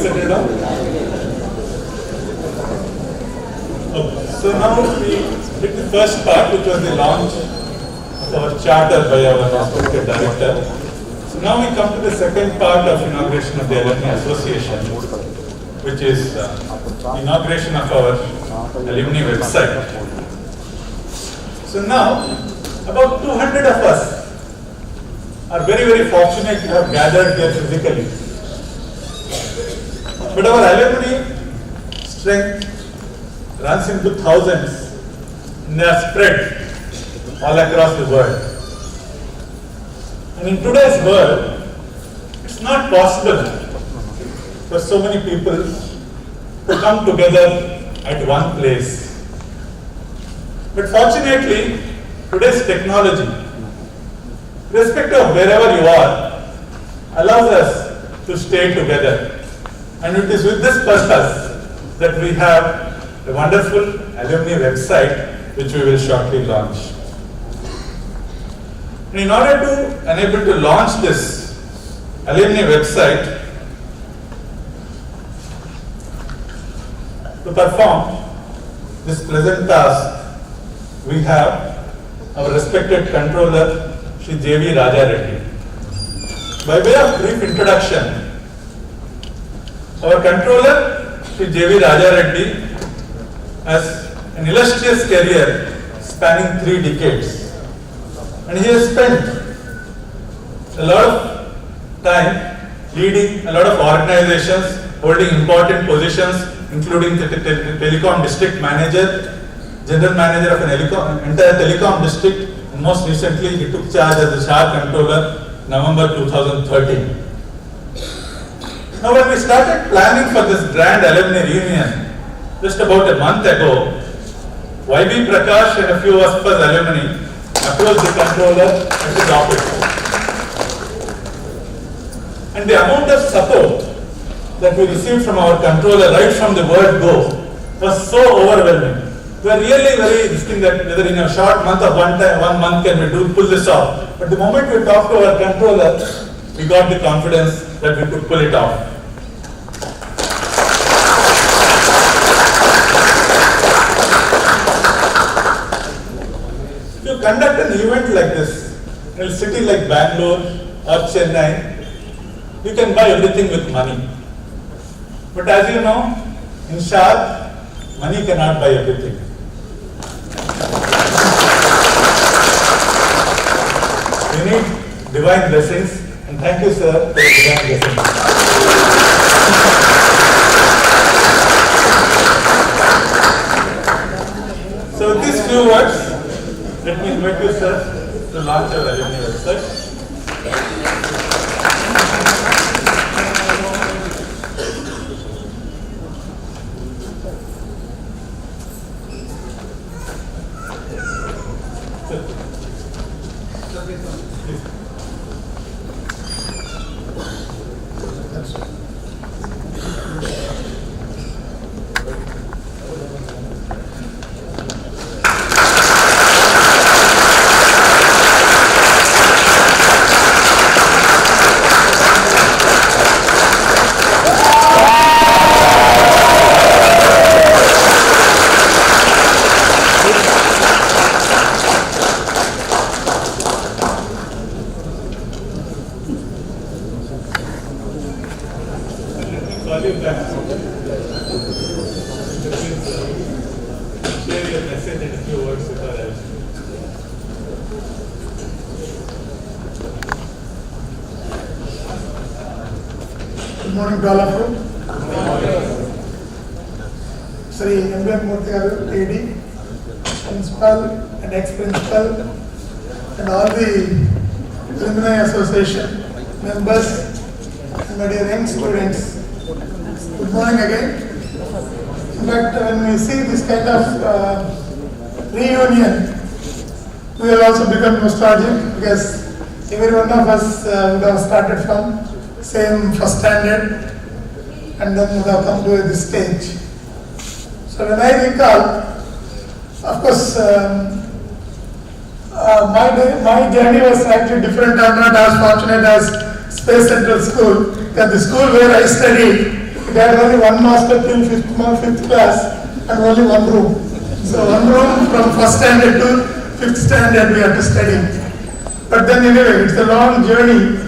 set it up? Okay. So now we did the first part, which was the launch of our charter by our respected director. So now we come to the second part of inauguration of the Alumni Association, which is inauguration of our alumni website. So now, about 200 of us are very, very fortunate to have gathered here physically. But our alumni strength runs into thousands, and they are spread all across the world. And in today's world, it's not possible for so many people to come together at one place. But fortunately, today's technology, irrespective of wherever you are, allows us to stay together. And it is with this purpose that we have a wonderful alumni website which we will shortly launch. And in order to enable to launch this alumni website, to perform this pleasant task, we have our respected controller, Shri J.V. Raja Reddy. By way of brief introduction, our controller, Shri J.V. Raja Reddy, has an illustrious career spanning 3 decades. And he has spent a lot of time leading a lot of organizations, holding important positions, including the telecom district manager, general manager of an entire telecom district, and most recently he took charge as the shar controller November 2013. Now when we started planning for this grand alumni reunion just about a month ago, YB Prakash and a few of us alumni approached the controller at his office. And the amount of support that we received from our controller right from the word go was so overwhelming. We are really very thinking that whether in a short month or one month can we pull this off. But the moment we talked to our controller, we got the confidence that we could pull it off. If you conduct an event like this in a city like Bangalore or Chennai, you can buy everything with money. But as you know, in shar, money cannot buy everything. We need divine blessings, and thank you, sir, for the divine blessings. So with these few words, let me invite you, sir, to launch our alumni website. Share your message and a few words with our alumni. Good morning to all of you. Sri M. Murthy garu, AD, Principal and ex-Principal, and all the Alumni Association members and my dear young students. Good morning again. In fact, when we see this kind of reunion, we will also become nostalgic because every one of us would have started from same first standard and then would have come to this stage. So when I recall, of course, my journey was slightly different. I am not as fortunate as Space Central School, because the school where I studied, It had only one master till fifth class and only one room. So one room from first standard to fifth standard we have to study. But then anyway, it's a long journey.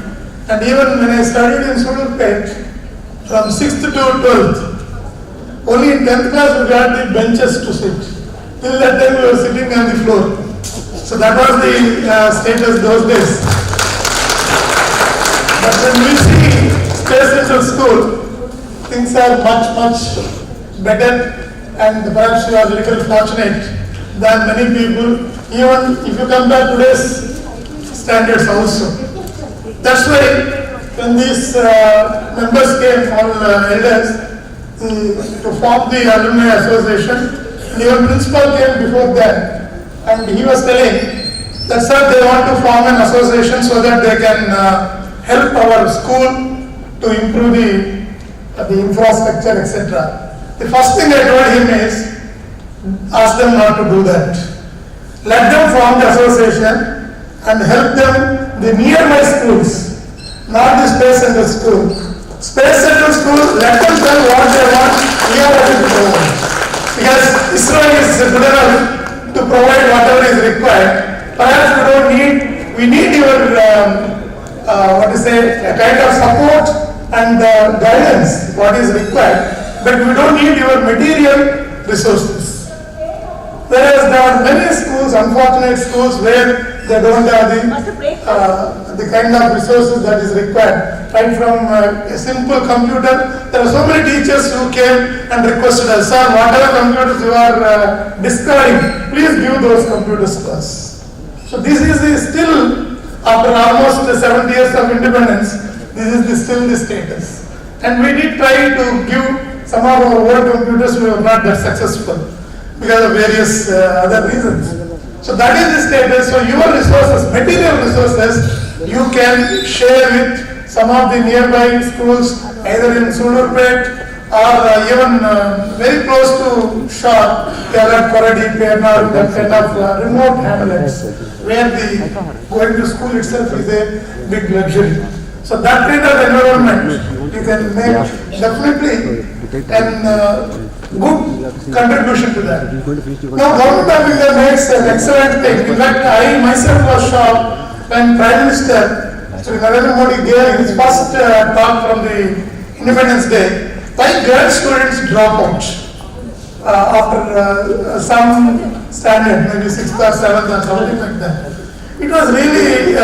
And even when I studied in Sudurpet, from 6th to 12th, only in 10th class we got the benches to sit. Till that time we were sitting on the floor. So that was the status those days. But when we see Space Central School, things are much better, and perhaps you are a little fortunate than many people, even if you compare today's standards also. That's why when these members came, all elders, to form the Alumni Association, and even principal came before that, and he was telling that sir, they want to form an association so that they can help our school to improve the infrastructure, etc. The first thing I told him is, ask them not to do that. Let them form the association and help them, the nearby schools, not the Space Center School. Space Center School, let them tell what they want, we are ready to provide. Because ISRO is good enough to provide whatever is required. Perhaps we need your, a kind of support and guidance, what is required. But we don't need your material resources. Whereas there are many schools, unfortunate schools, where they don't have the kind of resources that is required. Right from a simple computer, there are so many teachers who came and requested us, sir, whatever computers you are discovering, please give those computers to us. So this is still, after almost 70 years of independence, this is still the status. And we did try to give some of our old computers, we were not that successful because of various other reasons. So that is the status. So your resources, material resources, you can share with some of the nearby schools, either in Sudurpet or even very close to shar, Kerala, Koradi, Pernar, that kind of remote hamlets, where the going to school itself is a big luxury. So that kind of environment, you can make definitely a good contribution to that. Now, Government of India makes an excellent thing. In fact, I myself was shocked when Prime Minister Sri Narendra Modi gave his first talk from the Independence Day. Why girl students drop out after some standard, maybe 6th or 7th or something like that. It was really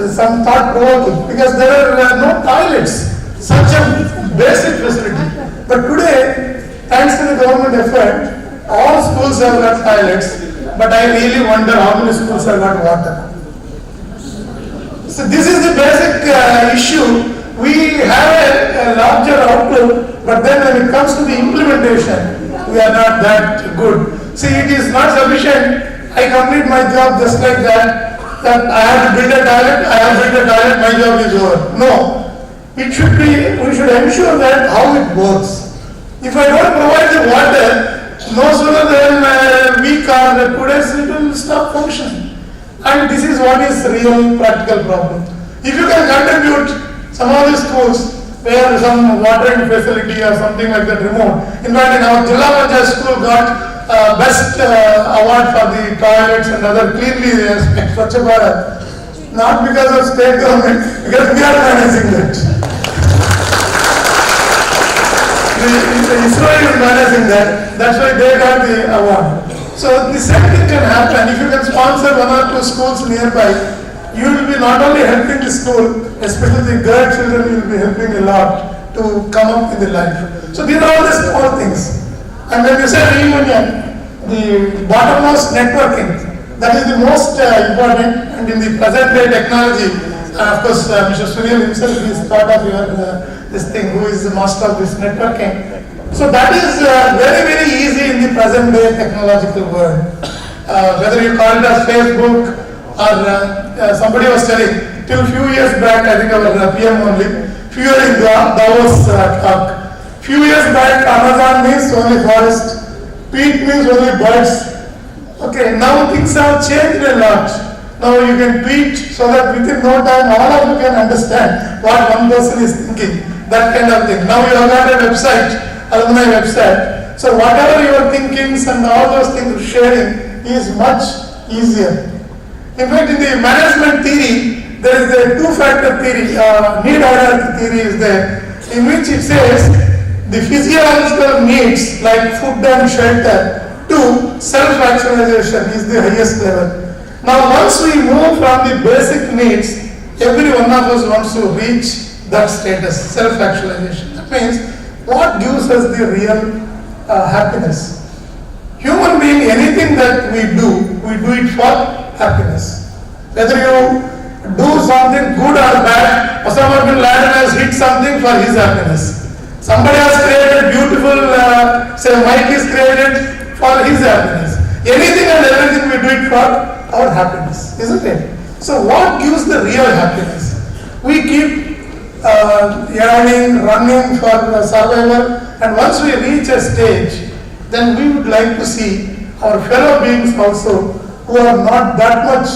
some thought provoking because there are no toilets, such a basic facility. But today, thanks to the government effort, all schools have got toilets, but I really wonder how many schools have got water. So this is the basic issue. We have a larger outlook, but then when it comes to the implementation, we are not that good. See, it is not sufficient. I complete my job just like that I have to build a toilet, my job is over. No. It should be, we should ensure that how it works. If I don't provide the water, no sooner than a week or 2 days it will stop functioning. And this is what is real practical problem. If you can contribute some of the schools where some watering facility or something like that remote. In fact, in our Jilla Panchayat school got best award for the toilets and other cleanly aspects, Swachh Bharat. Not because of state government, because we are managing that. The ISRO is managing that. That's why they got the award. So the same thing can happen. If you can sponsor 1 or 2 schools nearby, you will be not only helping the school, especially the girl children, you will be helping a lot to come up in the life. So these are all the small things. And when you say reunion, the bottommost networking, that is the most important. And in the present day technology, of course, Mr. Surya himself is part of your this thing, who is the master of this networking. So that is very easy in the present day technological world. Whether you call it as Facebook or somebody was telling, till few years back, I think our PM only, few years in Davos talk. Few years back, Amazon means only forest, peat means only birds. Okay, now things have changed a lot. Now you can tweet so that within no time all of you can understand what one person is thinking. that kind of thing. Now you have got a website, alumni website. So whatever your thinkings and all those things sharing is much easier. In fact, in the management theory, there is a two-factor theory, need hierarchy theory is there, in which it says the physiological needs like food and shelter to self-actualization is the highest level. Now once we move from the basic needs, every one of us wants to reach that status, self-actualization. That means what gives us the real happiness? Human being, anything that we do it for happiness. Whether you do something good or bad, Osama bin Laden has hit something for his happiness. Somebody has created beautiful, say Mike is created for his happiness. Anything and everything we do it for our happiness, isn't it? So what gives the real happiness? We keep yearning, running for survival, and once we reach a stage, then we would like to see our fellow beings also who are not that much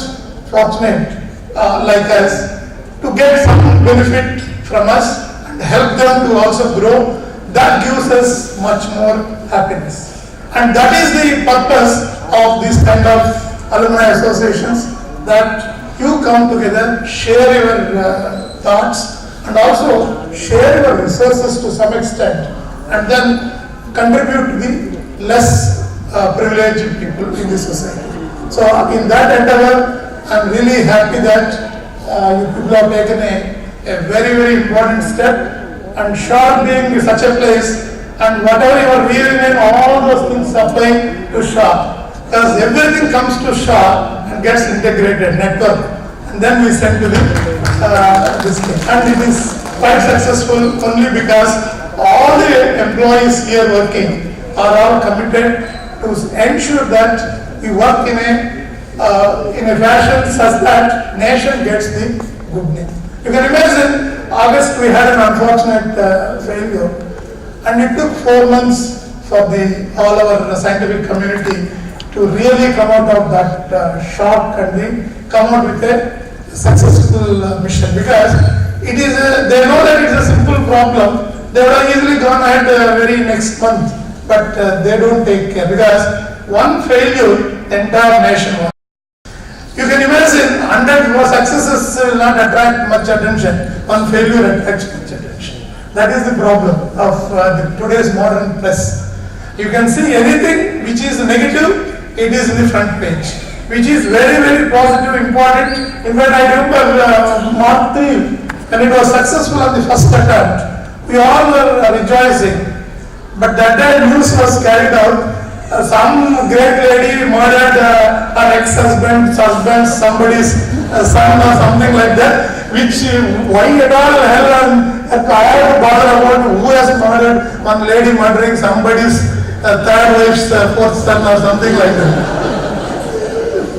fortunate like us to get some benefit from us and help them to also grow. That gives us much more happiness. And that is the purpose of this kind of alumni associations, that you come together, share your thoughts and also share your resources to some extent, and then contribute to the less privileged people in the society. So in that endeavor, I am really happy that you people have taken a very, very important step, and shar being such a place, and whatever you are weaving in, all those things applying to shar, because everything comes to shar and gets integrated, network, and then we send to the this thing. And it is quite successful only because all the employees here working are all committed to ensure that we work in a fashion such that nation gets the good name. You can imagine, August we had an unfortunate failure, and it took 4 months for all our scientific community to really come out of that shock and come out with a successful mission, because it is they know that it's a simple problem. They would have easily gone ahead very next month, but they don't take care, because one failure, the entire nation was. You can imagine 100 more successes will not attract much attention. One failure attracts much attention. That is the problem of today's modern press. You can see anything which is negative, it is in the front page. Which is very, very positive, important. In fact, I remember Mark 3, when it was successful on the first attempt, we all were rejoicing. But that day news was carried out. Some great lady murdered her ex-husband, somebody's son or something like that, which why at all hell and I have to bother about who has murdered one lady murdering somebody's third wife's fourth son or something like that.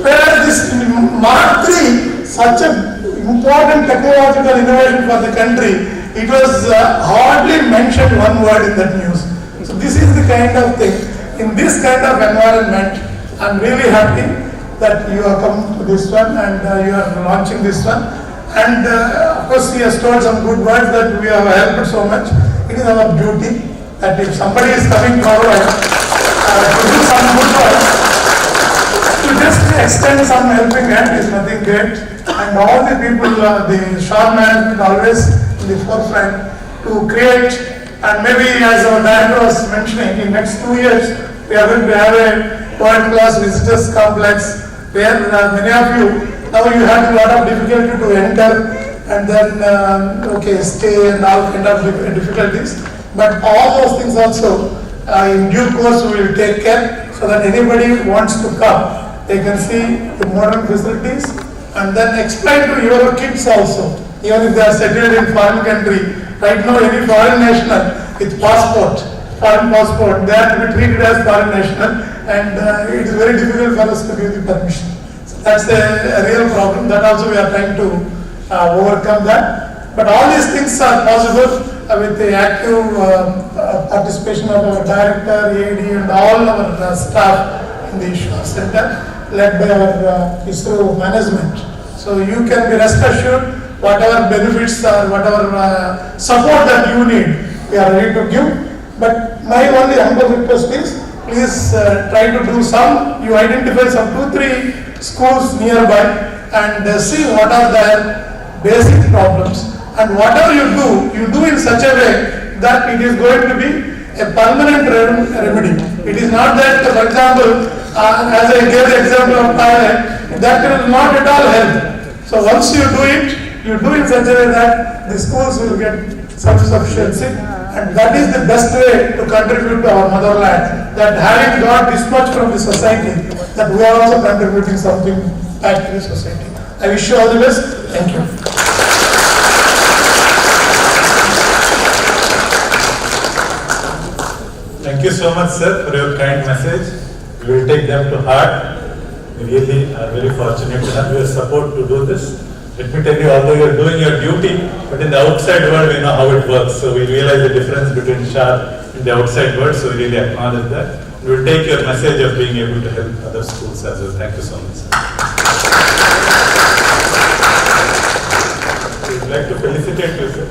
Whereas this Mark 3, such an important technological innovation for the country, it was hardly mentioned one word in that news. So this is the kind of thing. In this kind of environment, I am really happy that you have come to this one and you are launching this one. And of course, he has told some good words that we have helped so much. It is our duty that if somebody is coming forward to do some good work, to just extend some helping hand is nothing great. And all the people, the shar management always in the forefront to create, and maybe as our director was mentioning, in next 2 years, we are going to have a world-class visitors complex where many of you, now you have a lot of difficulty to enter and then, stay and all kind of difficulties. But all those things also, in due course, we will take care so that anybody who wants to come, they can see the modern facilities and then explain to your kids also, even if they are settled in foreign country. Right now, any foreign national with foreign passport, they have to be treated as foreign national, and it is very difficult for us to give the permission. So that's a real problem. That also we are trying to overcome that. But all these things are possible with the active participation of our director, AD, and all our staff in the Shar Center, led by our ISRO management. So you can be rest assured whatever benefits or whatever support that you need, we are ready to give. But my only humble request is, please try to do some, you identify some 2-3 schools nearby and see what are their basic problems, and whatever you do in such a way that it is going to be a permanent remedy. It is not that, for example, as I gave the example of toilet, that will not at all help. So once you do in such a way that the schools will get self-sufficiency, and that is the best way to contribute to our motherland, that having got this much from the society, that we are also contributing something back to the society. I wish you all the best. Thank you. Thank you so much, sir, for your kind message. We will take them to heart. We really are very fortunate to have your support to do this. Let me tell you, although you are doing your duty, but in the outside world we know how it works. So we realize the difference between shar and the outside world, so we really acknowledge that. We will take your message of being able to help other schools as well. Thank you so much, sir. We would like to felicitate you, sir.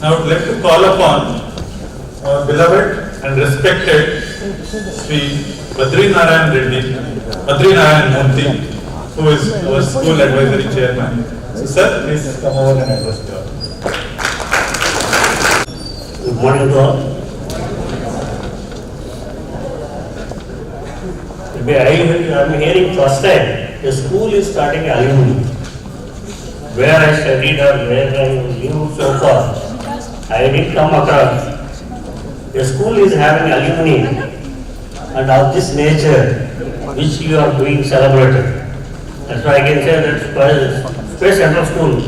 Now I would like to call upon our beloved and respected Sri Badrinarayan Murthy, who is our school advisory chairman. So sir, please come over and address the audience. Good morning to all. I am hearing first time the school is starting alumni. Where I studied or where I lived so far, I did come across the school is having alumni and of this nature which you are doing celebrated. That's why I can say that Space Central School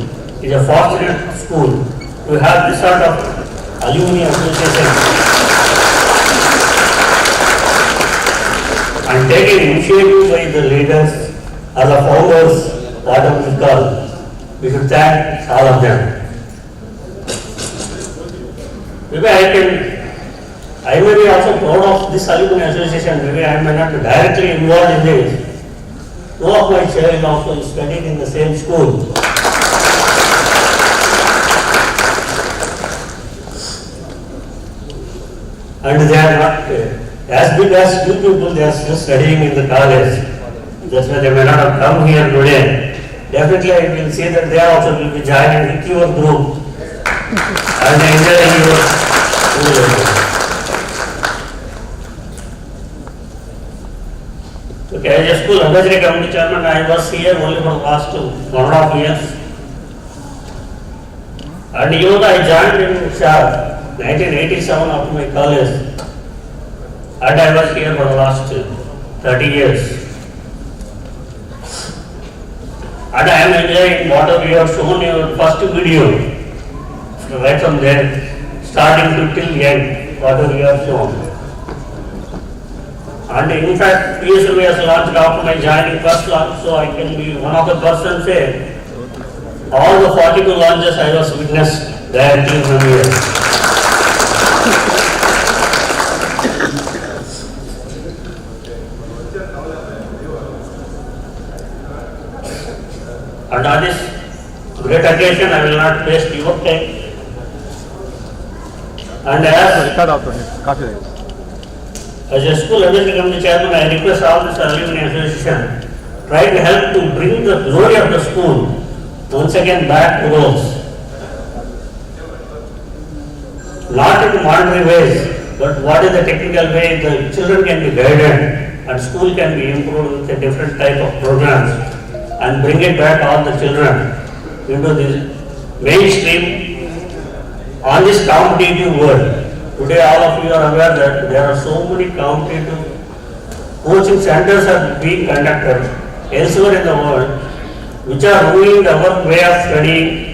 is a fortunate school to have this sort of alumni association and taking initiative by the leaders or the founders, whatever we call. We should thank all of them. Maybe I may be also proud of this alumni association. Maybe I may not be directly involved in this. Two of my children also studied in the same school. And they are not as big as you people, they are still studying in the college. That's why they may not have come here today. Definitely I will see that they also will be joining with your group and enjoying your school. Okay, as a school advisory committee chairman, I was here only for the last 1.5 years. And even I joined in shar 1987 after my college. And I was here for the last 30 years. And I am enjoying whatever you have shown in your first video. Right from there, starting to till end, whatever you have shown. And in fact, PSLV has launched after my joining first launch, so I can be one of the persons say, all the 42 launches I was witnessed directly from here. And on this great occasion, I will not waste your time. And as a school advisory committee chairman, I request all this alumni association try to help to bring the glory of the school once again back to those. Not in monetary ways, but what is the technical way the children can be guided and school can be improved with a different type of programs and bring it back all the children into this mainstream on this competitive world. Today all of you are aware that there are so many competitive coaching centers are being conducted elsewhere in the world which are ruining our way of studying.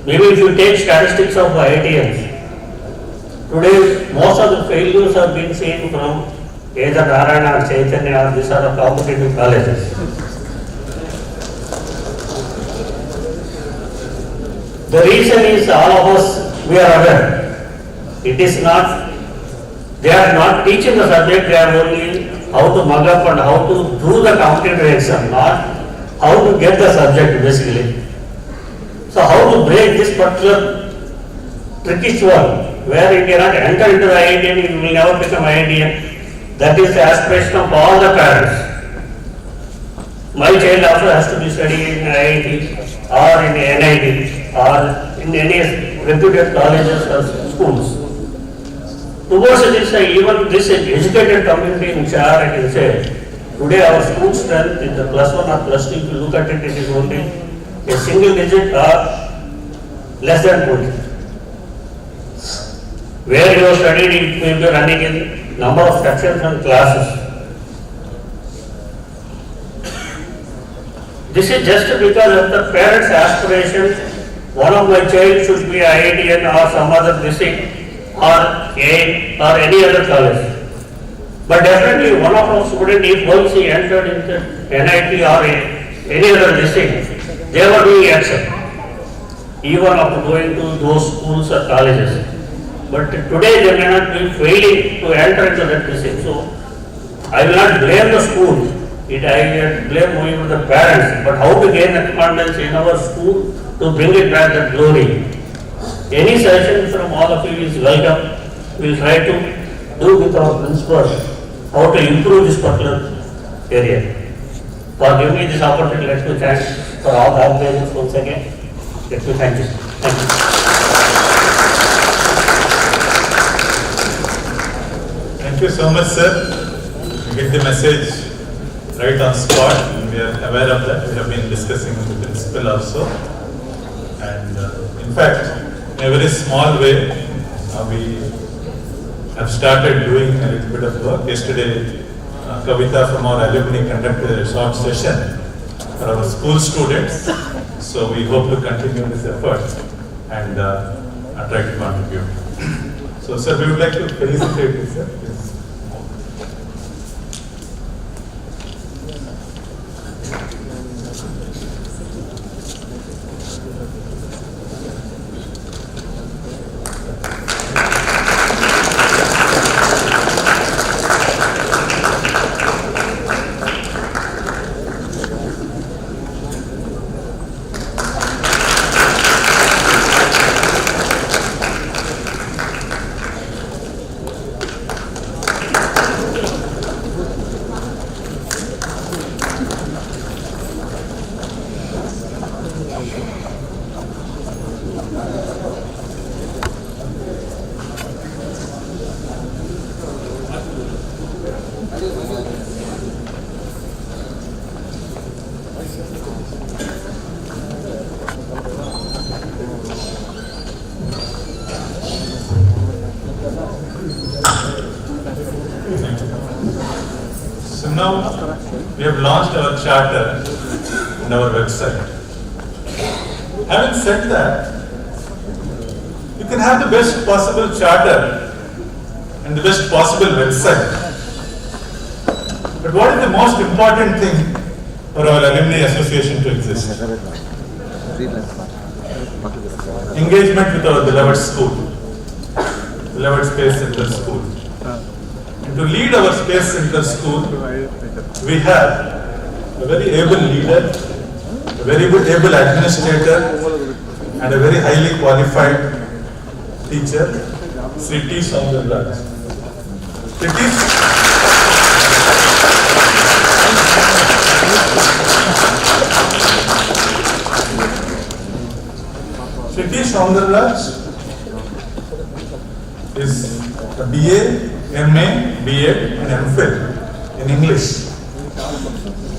Maybe if you take statistics of IITians, today most of the failures are being seen from either Narayana or Chaitanya or these are the competitive colleges. The reason is all of us, we are aware. It is not, they are not teaching the subject, they are only how to mug up and how to do the competitive exam, not how to get the subject basically. So how to break this particular tricky one, where you cannot enter into the IITian, you will never become IITian. That is the aspiration of all the parents. My child also has to be studying in IIT or in NIT or in any reputed colleges or schools. Towards this, even this educated community in shar, I can say, today our school strength in the +1 or +2, if you look at it, it is only a single digit or less than 20. Where you have studied, it may be running in number of sections and classes. This is just because of the parents' aspiration. One of my child should be IITian or some other district or any other college. But definitely one of our students, if once he entered into NIT or any other district, they were doing excellent, even after going to those schools or colleges. But today they may not be failing to enter into that district. So I will not blame the school. I will blame only the parents. But how to gain the confidence in our school to bring it back that glory? Any suggestion from all of you is welcome. We will try to do with our principals how to improve this particular area. For giving me this opportunity, let me thank for all the organizations once again. Let me thank you. Thank you. Thank you so much, sir. You get the message right on spot. We are aware of that. We have been discussing with the principal also. And in fact, in a very small way, we have started doing a little bit of work. Yesterday, Kavita from our alumni conducted a short session for our school students. So we hope to continue this effort and try to contribute. So sir, we would like to felicitate you, sir. Please. So now we have launched our charter in our website. Having said that, you can have the best possible charter and the best possible website. But what is the most important thing for our alumni association to exist? Engagement with our beloved school, beloved Space Center School. And to lead our Space Center School, we have a very able leader, a very good able administrator, and a very highly qualified teacher, Sri T. Soundarraj. Sri T. Soundarraj is is a BA, MA, BA and MPhil in English.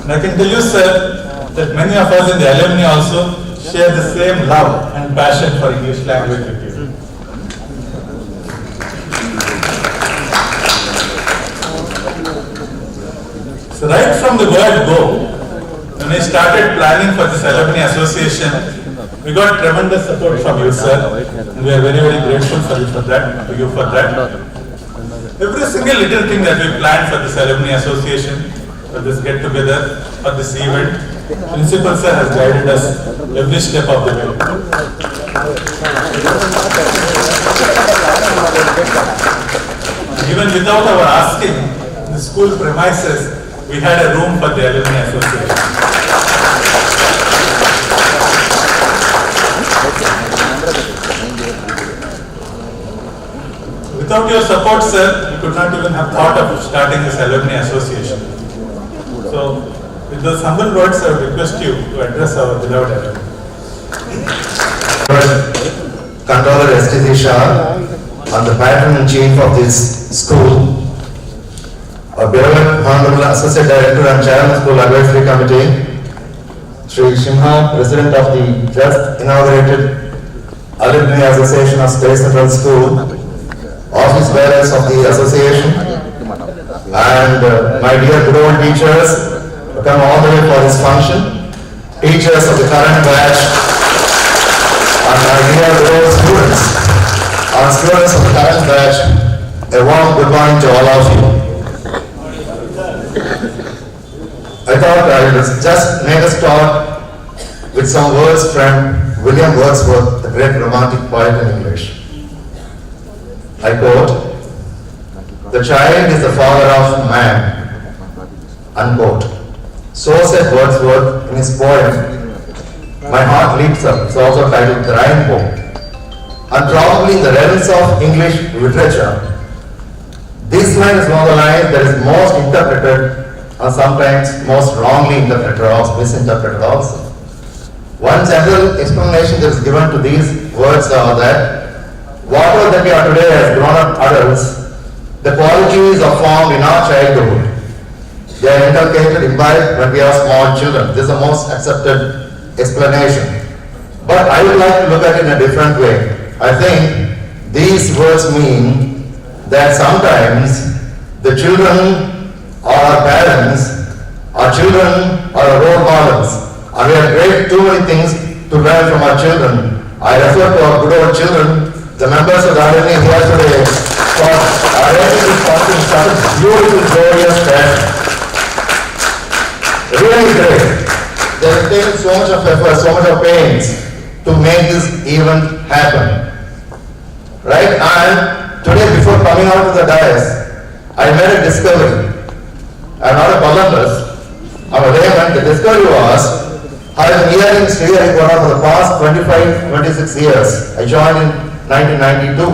And I can tell you, sir, that many of us in the alumni also share the same love and passion for English language with you. So right from the word go, when I started planning for this alumni association, we got tremendous support from you, sir, and we are very, very grateful for you for that, to you for that. Every single little thing that we planned for this alumni association, for this get together, for this event, Principal sir has guided us every step of the way. Even without our asking, in the school premises, we had a room for the alumni association. Without your support, sir, we could not even have thought of starting this alumni association. So, with those humble words, I would request you to address our beloved alumni. Controller SCS Shar, and the patron-in-chief of this school, our beloved Honorable Associate Director and Chairman of School Advisory Committee, Sri Shimha, President of the just inaugurated Alumni Association of State Central School, office bearers of the association, and my dear good old teachers who come all the way for this function, teachers of the current batch, and my dear good old students, and students of the current batch, a warm good morning to all of you. I thought I would just make a start with some words from William Wordsworth, the great romantic poet in English. I quote, "The child is the father of man," unquote. So said Wordsworth in his poem, "My Heart Leaps Up." It's also titled The Rainbow. And probably in the realms of English literature, this line is one of the lines that is most interpreted and sometimes most wrongly interpreted or misinterpreted also. One general explanation that is given to these words are that whatever that we are today as grown-up adults, the qualities are formed in our childhood. They are inculcated, imbibed when we are small children. This is the most accepted explanation. But I would like to look at it in a different way. I think these words mean that sometimes the children or our parents, our children are our role models, and we have great too many things to learn from our children. I refer to our good old children, the members of the Alumni here today, for arranging this function in such a beautiful, glorious fashion. Really great. They have taken so much of effort, so much of pains to make this event happen. Right? And today, before coming out to the dais, I made a discovery. I'm not a Columbus, I'm a layman. The discovery was, I have been hearing Sri Harikota for the past 25-26 years. I joined in 1992.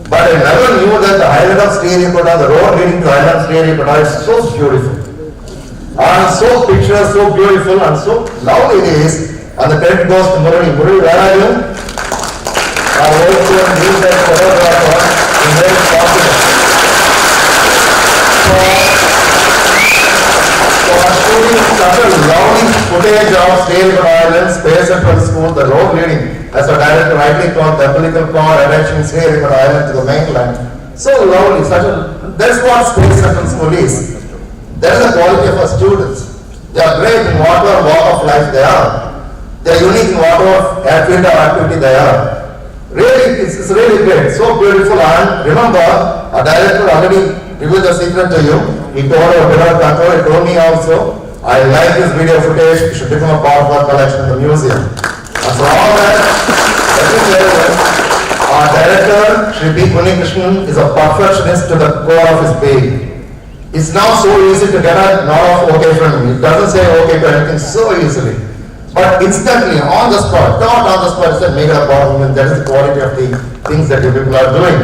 But I never knew that the island of Sri Harikota, the road leading to the island of Sri Harikota is so beautiful. And so picturesque, so beautiful, and so lovely it is. And the credit goes to Murali. Murali, where are you? Our old student, news and photographer, is very popular. Shooting such a lovely footage of Sri Harikota Island, Space Central School, the road leading, as a director rightly called, the umbilical cord attaching Sri Harikota Island to the mainland. So lovely, that's what Space Central School is. That is the quality of our students. They are great in whatever walk of life they are. They are unique in whatever field of activity they are. Really, it's really great, so beautiful. And remember, our director already revealed the secret to you. He told our beloved control, he told me also, I like this video footage, it should become a part of our collection in the museum. And for all that, let me tell you, our director, Sri P. Krishnan, is a perfectionist to the core of his being. It's now so easy to get a nod of okay from him. He doesn't say okay to anything so easily. But instantly, on the spot, not on the spot, he said, make it a part of him, and that is the quality of the things that you people are doing.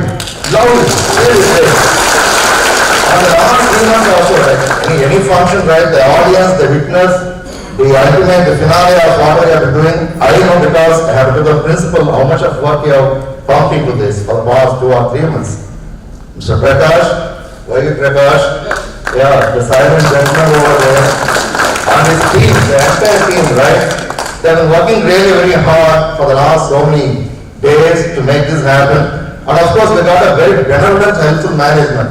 Lovely, really great. And the last 3 months also, right? Any function, right? The audience, the witness, the ultimate, the finale of whatever you have been doing, I know because I have to the principal how much of work you have pumped into this for the past 2 or 3 months. Mr. Prakash, where is Prakash? Yeah, the silent gentleman over there. And his team, the entire team, right? They have been working really very hard for the last so many days to make this happen. And of course, we got a very benevolent, helpful management.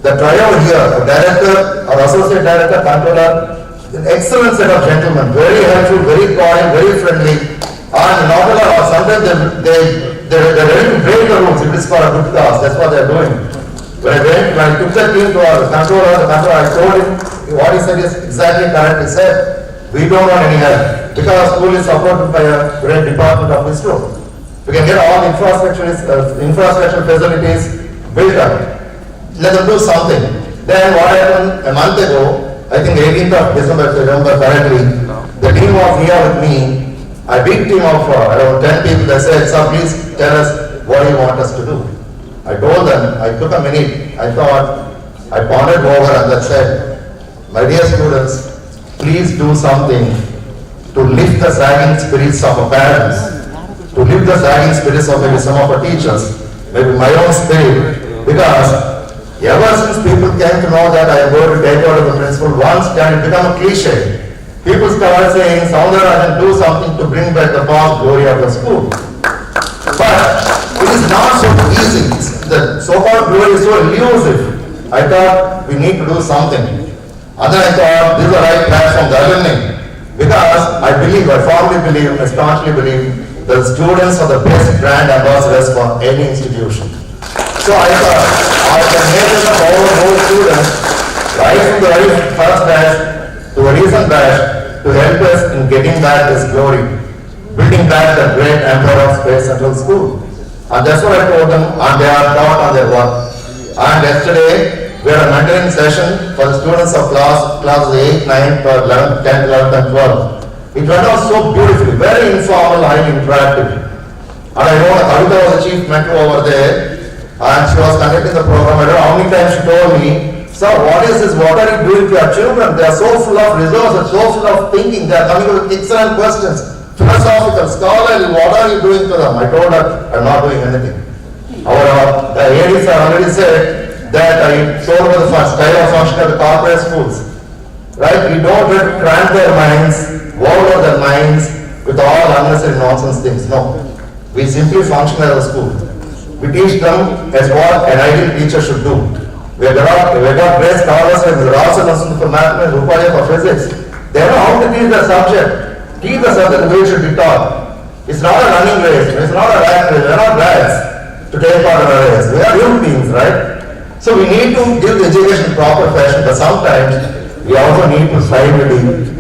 The trio here, the director, our associate director, controller, an excellent set of gentlemen, very helpful, very kind, very friendly. And not only that, sometimes they're ready to break the rules if it's for a good cause. That's what they're doing. When I took the team to our controller, I told him what he said is exactly correct. He said, we don't want any help because school is supported by a great department of ISRO. We can get all the infrastructure facilities built up. Let them do something. Then what happened a month ago, I think 18th of December, if I remember correctly, the team was here with me, a big team of around 10 people. They said, sir, please tell us what you want us to do. I told them, I took a minute, I thought, I pondered over and I said, my dear students, please do something to lift the sagging spirits of our parents, to lift the sagging spirits of maybe some of our teachers, maybe my own spirit, because ever since people came to know that I am going to take over the principal, once can it become a cliche. People start saying, Soundarajan, do something to bring back the past glory of the school. But it is not so easy. The so-called glory is so elusive. I thought we need to do something. And then I thought this is the right platform, the alumni. Because I firmly believe, I staunchly believe, the students are the best brand ambassadors for any institution. So I thought I can make it all those students, right from the very first batch to a recent batch, to help us in getting back this glory, building back the great empire of Space Central School. And that's what I told them, and they are taught on their work. And yesterday, we had a mentoring session for the students of classes 8, 9, 11, 10, 11, and 12. It went on so beautifully, very informal, highly interactive. And I know Kavita was the chief mentor over there, and she was conducting the program. I don't know how many times she told me, sir, what is this? What are you doing to your children? They are so full of resources, so full of thinking. They are coming with excellent questions. Philosophical, scholarly, what are you doing to them? I told her, I'm not doing anything. Our ADs have already said that I showed her the style of function of the corporate schools. Right? We don't cramp their minds, overload their minds with all unnecessary nonsense things. No. We simply function as a school. We teach them as what an ideal teacher should do. We got great scholars like Rasa Nasun for mathematics, Rupaya for physics. They know how to teach the subject. Teach the subject the way it should be taught. It's not a running race, it's not a rat race, we are not rats to take part in a race. We are human beings, right? So we need to give the education in proper fashion, but sometimes we also need to slide with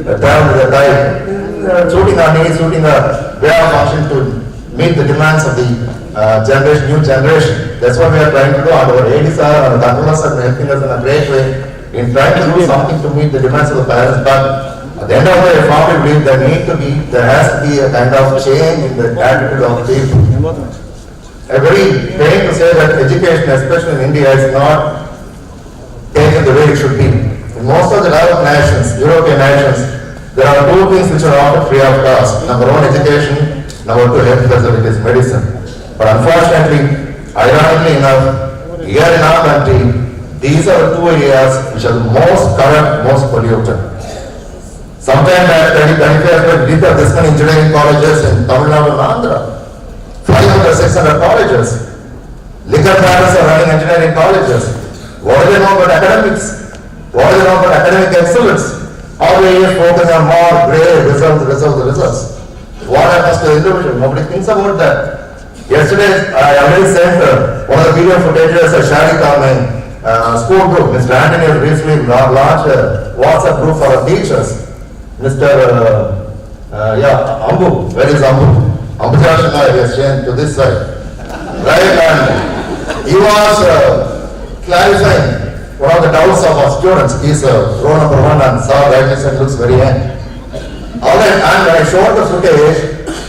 the turn with the tide, suiting our needs, suiting our way of function to meet the demands of the new generation. That's what we are trying to do, and our ADs and the controllers are helping us in a great way in trying to do something to meet the demands of the parents. But at the end of the day, I firmly believe there has to be a kind of change in the attitude of people. I'm very pained to say that education, especially in India, is not taken the way it should be. In most of the developed nations, European nations, there are two things which are offered free of cost. Number one, education. Number two, health facilities, medicine. But unfortunately, ironically enough, here in our country, these are the two areas which are the most corrupt, most polluted. Sometime back, 2025, we did this many engineering colleges in Tamil Nadu and Andhra. 500, 600 colleges. Liquor brands are running engineering colleges. What do they know about academics? What do they know about academic excellence? All they are focusing on more grade results. What happens to the individual? Nobody thinks about that. Yesterday, I already sent one of the video footages of Sharika, my school group. Mr. Anthony has recently launched a WhatsApp group for our teachers. Mr. Ambu, where is Ambu? Ambu Jashana has changed to this side. Right, and he was clarifying one of the doubts of our students. He is row number 1 and saw rightly said looks very young. Alright, and when I showed the footage,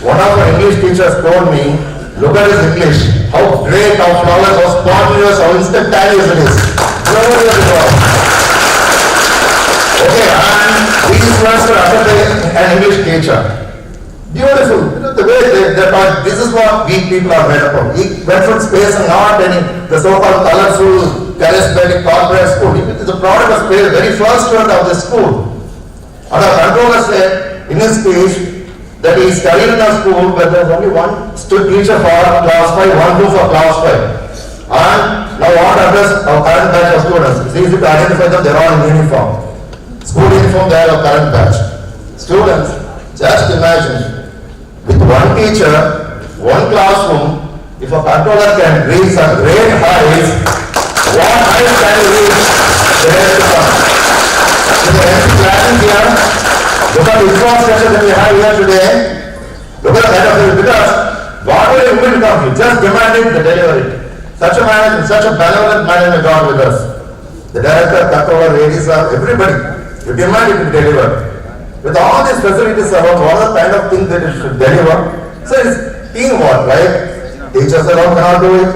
one of our English teachers told me, look at his English, how great, how flawless, how spontaneous, how instantaneous it is. Okay, and these students were under an English teacher. Beautiful. The way they thought this is what we people are made up of. He went from space and not any, the so-called colorful, charismatic corporate school. He is a product of space, very first word of the school. And our controller said in his speech that he studied in a school where there was only one teacher for class 5, one room for class 5. And now what address our current batch of students? It's easy to identify them, they're all in uniform. School uniform, they are our current batch. Students, just imagine, with one teacher, one classroom, if a controller can reach some great heights, what heights can you reach? There to come. So the empty classes here, look at the infrastructure that we have here today, look at the head of it, because whatever you will come, you just demanded the delivery. Such a management, such a benevolent management God with us. The director, controller, ladies, everybody, you demand it to deliver. With all these facilities about what are the kind of things that it should deliver. So it's teamwork, right? Teachers alone cannot do it,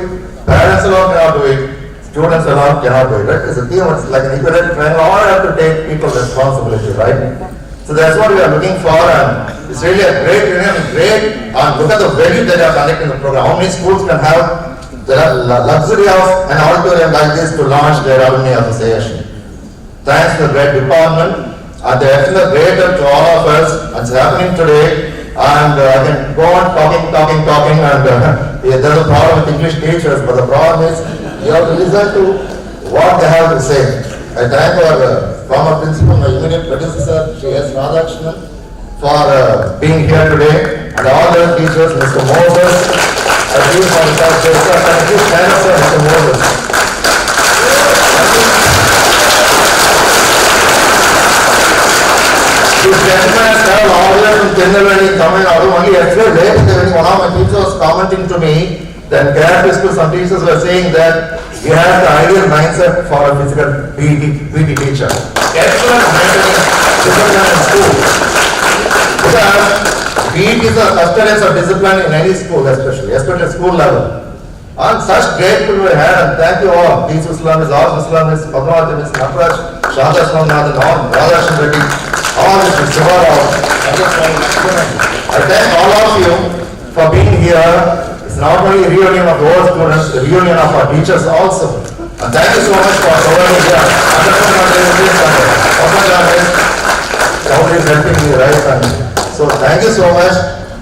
parents alone cannot do it, students alone cannot do it, right? It's a teamwork, it's like an equilibrium triangle, all have to take people's responsibility, right? So that's what we are looking for, and it's really a great union, great, and look at the value that they are conducting the program. How many schools can have the luxury of an auditorium like this to launch their alumni association? Thanks to the great department. And they have been great help to all of us. It's happening today. And I can go on talking, and there's a problem with English teachers, but the problem is you have to listen to what they have to say. I thank our former principal, my immediate predecessor, SCS Reunion, for being here today, and all the teachers, Mr. Moses, I feel for the thank you, Mr. Moses. This gentleman has traveled all the way from Chennai, Tamil Nadu. Only yesterday, one of my teachers was commenting to me that in school, some teachers were saying that we have the ideal mindset for a physical PT teacher. Excellent maintaining discipline in school. Because PT is a sustenance of discipline in any school, especially school level. And such great people we had, and thank you all. These Islamists, all Islamists, Padmavati, Napraj, Shada Swaminathan, all Radhakrishnan Reddy, all this is I thank all of you for being here. It's not only a reunion of our students, the reunion of our teachers also. And thank you so much for providing here. Somebody is helping me, right? And so thank you so much.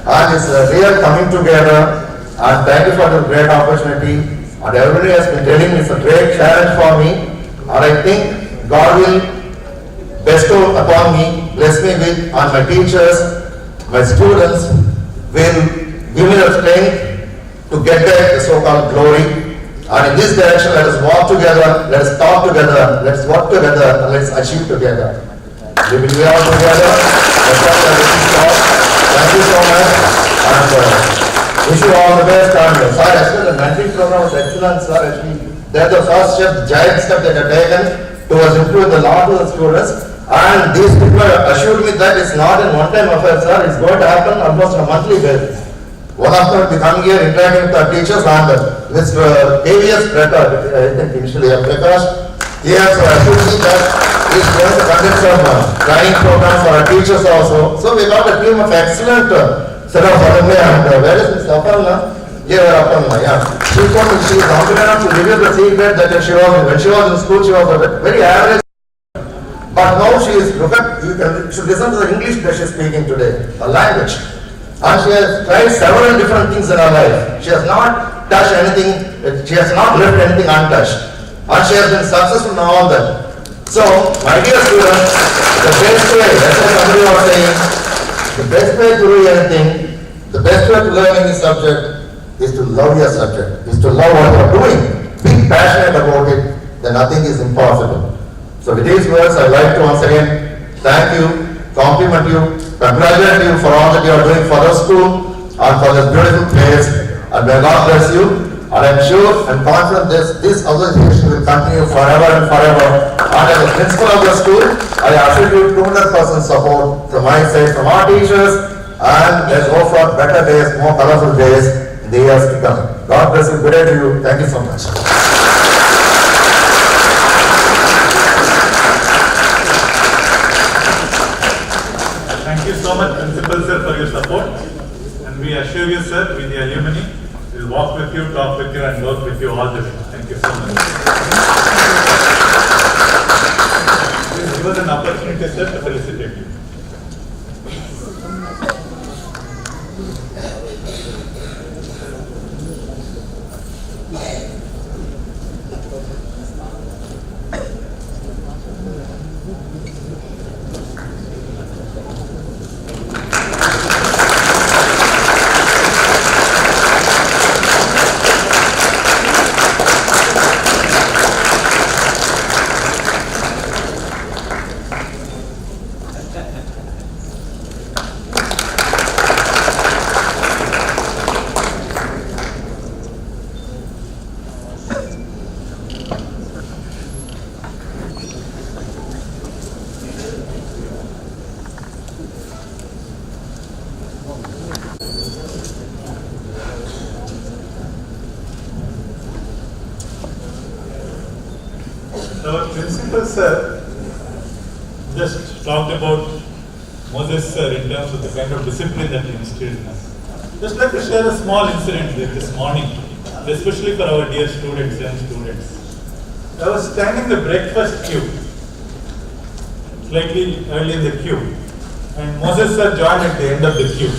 And it's a real coming together. And thank you for the great opportunity. And everybody has been telling me it's a great challenge for me. And I think God will bestow upon me, bless me with, and my teachers, my students will give me the strength to get back the so-called glory. And in this direction, let us walk together, let us talk together, let us work together, and let us achieve together. We will be all together. That's what we are looking for. Thank you so much. And wish you all the best. And sir, actually, the mentoring program was excellent, sir. Actually, that's the first step, giant step that I have taken towards improving the law to the students. And these people assured me that it's not a one-time affair, sir. It's going to happen almost on a monthly basis. One of them will be coming here, interacting with our teachers, and Mr. AVS Prakash, I think initially Prakash, he has assured me that he's going to conduct some training programs for our teachers also. So we got a team of excellent set of alumni, and where is Ms. Aparna? Here, Aparna, yeah. She told me she is confident enough to reveal the secret that when she was in school, she was a very average. But now she is, look at, you should listen to the English that she is speaking today, her language. And she has tried several different things in her life. She has not touched anything, she has not left anything untouched. And she has been successful in all that. So, my dear students, the best way, that's what somebody was saying, the best way to do anything, the best way to learn any subject is to love your subject, is to love what you are doing. Be passionate about it, then nothing is impossible. So with these words, I'd like to once again thank you, compliment you, congratulate you for all that you are doing for the school and for this beautiful place. And may God bless you. And I'm sure and confident this association will continue forever and forever. And as a principal of the school, I assure you 200% support from my side, from our teachers. And let's go for better days, more colorful days in the years to come. God bless you. Good day to you. Thank you so much. Thank you so much, Principal Sir, for your support. And we assure you, sir, with the alumni, we'll walk with you, talk with you, and work with you all the way. Thank you so much. Please give us an opportunity, sir, to felicitate you. Our principal, sir, just talked about Moses, sir, in terms of the kind of discipline that he instilled in us. Just like to share a small incident this morning, especially for our dear students, young students. I was standing in the breakfast queue, slightly early in the queue, and Moses, sir, joined at the end of the queue.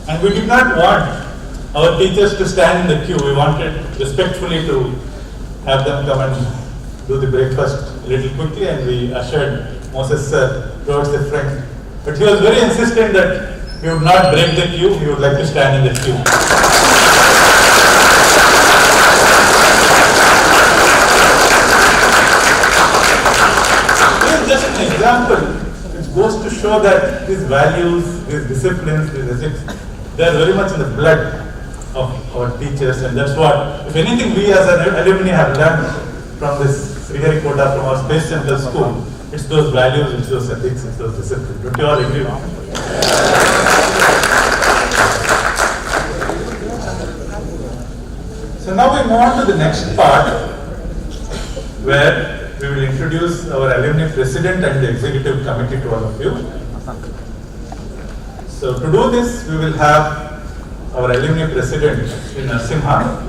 And we did not want our teachers to stand in the queue. We wanted respectfully to have them come and do the breakfast a little quickly, and we ushered Moses sir towards the front. But he was very insistent that he would not break the queue, he would like to stand in the queue. This is just an example which goes to show that these values, these disciplines, these ethics, they are very much in the blood of our teachers, and that's what, if anything, we as an alumni have learned from this Sriharikota, from our Space Center school. It's those values, it's those ethics, it's those disciplines. Don't you all agree? So now we move on to the next part, where we will introduce our alumni president and the executive committee to all of you. So to do this, we will have our alumni president, Sri Narasimha,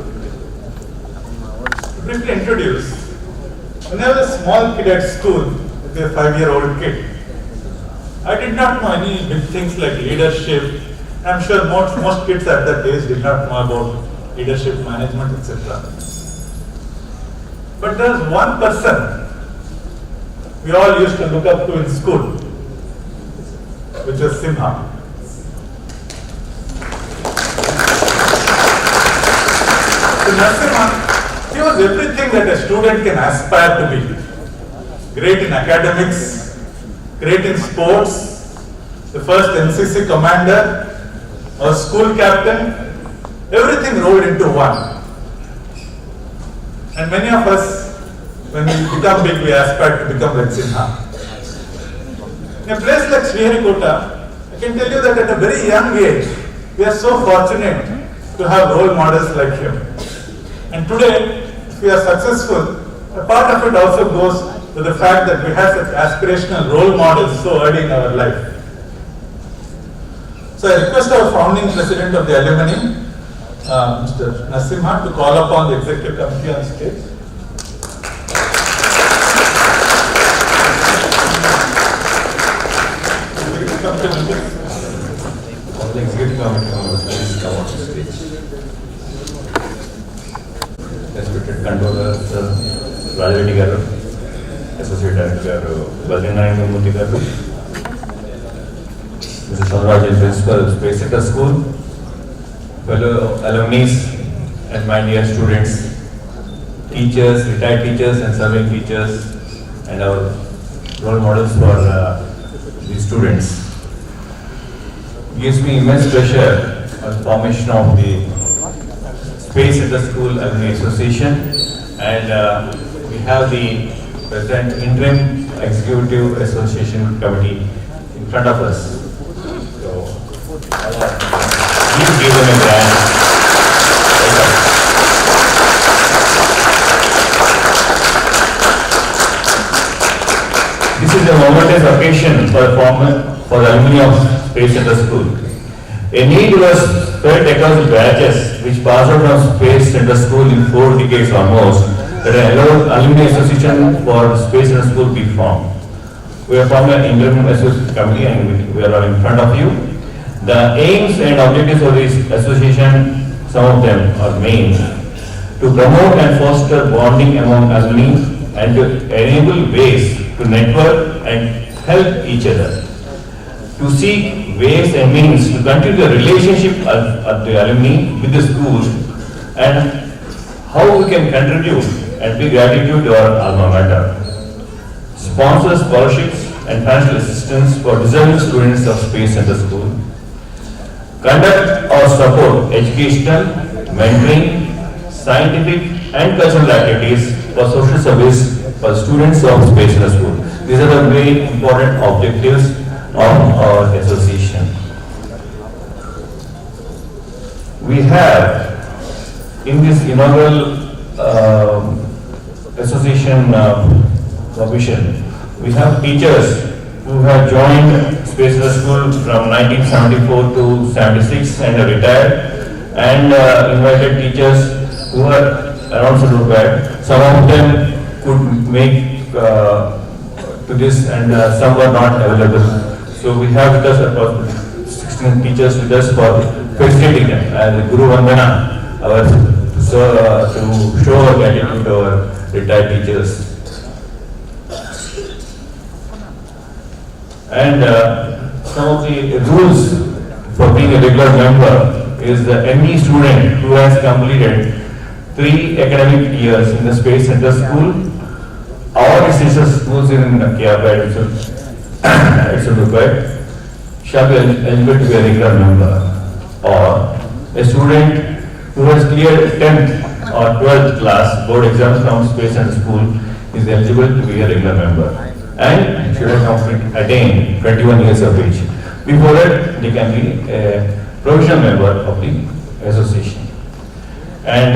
to briefly introduce. When I was a small kid at school, like a 5-year-old kid, I did not know any big things like leadership. I'm sure most kids at that age did not know about leadership, management, etc. But there was one person we all used to look up to in school, which was Simha. So Narasimha, he was everything that a student can aspire to be. Great in academics, great in sports, the first NCC commander, or school captain, everything rolled into one. And many of us, when we become big, we aspire to become like Simha. In a place like Sriharikota, I can tell you that at a very young age, we are so fortunate to have role models like him. And today, if we are successful, a part of it also goes to the fact that we have such aspirational role models so early in our life. So I request our founding president of the alumni, Mr. Narasimha, to call upon the executive committee on stage. All the executive committee members, please come on stage. Respected controller, Rajareddy Garu, Associate Director Garu, Baldenayamurthy Garu, Mr. Chandrajan, Principal, Space Center School, fellow alumni and my dear students, teachers, retired teachers and serving teachers, and our role models for the students. It gives me immense pleasure on the formation of the Space Center School Alumni Association, and we have the present interim executive association committee in front of us. So, please give them a grand welcome. This is a momentous occasion for the alumni of Space Center School. A need was felt across the batches which passed out from Space Center School in 4 decades almost, that an alumni association for Space Center School be formed. We have formed an interim association committee and we are in front of you. The aims and objectives of this association, some of them are main: to promote and foster bonding among alumni and to enable ways to network and help each other, to seek ways and means to continue the relationship of the alumni with the school, and how we can contribute and pay gratitude to our alma mater. Sponsor scholarships and financial assistance for deserving students of Space Center School. Conduct or support educational, mentoring, scientific and cultural activities for social service for students of Space Center School. These are the very important objectives of our association. We have in this inaugural association provision, we have teachers who have joined Space Center School from 1974 to 76 and are retired, and invited teachers who are around retired. Some of them could make to this and some were not available. So we have with us about 16 teachers with us for facilitating them as Guru Vandana, to show our gratitude to our retired teachers. And some of the rules for being a regular member is that any student who has completed 3 academic years in the Space Center School or its sister schools in Kiapa, it's required, shall be eligible to be a regular member. Or a student who has cleared 10th or 12th class board exams from Space Center School is eligible to be a regular member and should have attained 21 years of age. Before that, they can be a provisional member of the association. And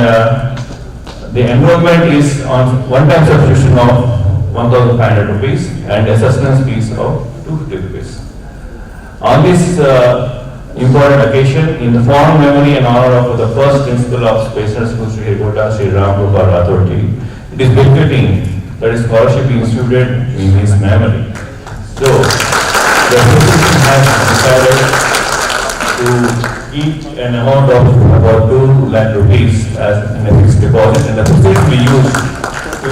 the enrollment is on one-time subscription of 1,500 rupees and assessment fees of 250 rupees. On this important occasion, in the fond memory and honor of the first principal of Space Center School, Sri Harikota, Sri Ram Gopal Rathore, it is befitting that a scholarship be instituted in his memory. So, the association has decided to keep an amount of about 2 lakh rupees as in a fixed deposit, and the proceeds will be used to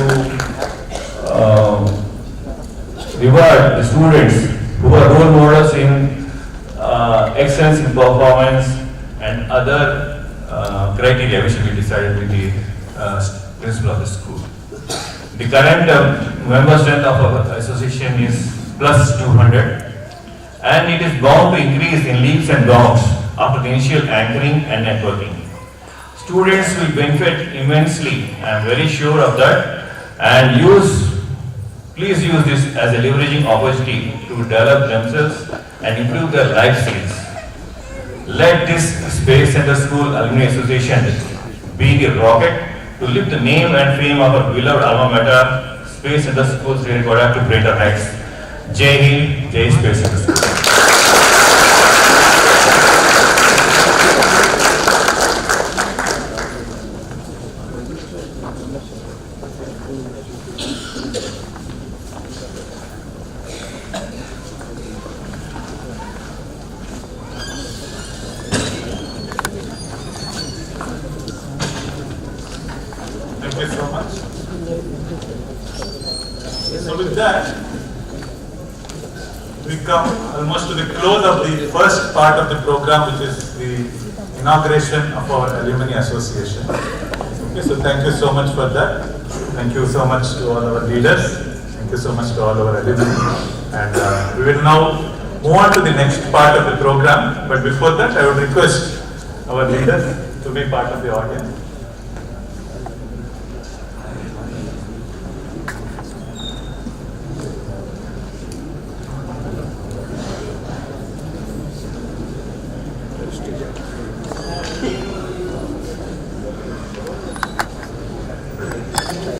reward the students who are role models in excellence in performance and other criteria which will be decided with the principal of the school. The current member strength of our association is plus 200, and it is bound to increase in leaps and bounds after the initial anchoring and networking. Students will benefit immensely, I am very sure of that, and please use this as a leveraging opportunity to develop themselves and improve their life skills. Let this Space Center School Alumni Association be the rocket to lift the name and fame of our beloved alma mater, Space Center School, Sri Harikota, to greater heights. Jai Hind, Jai Space Center School. Thank you so much. So with that, we come almost to the close of the first part of the program, which is the inauguration of our Alumni Association. Okay, so thank you so much for that. Thank you so much to all our leaders. Thank you so much to all our alumni. And we will now move on to the next part of the program. But before that, I would request our leaders to be part of the audience.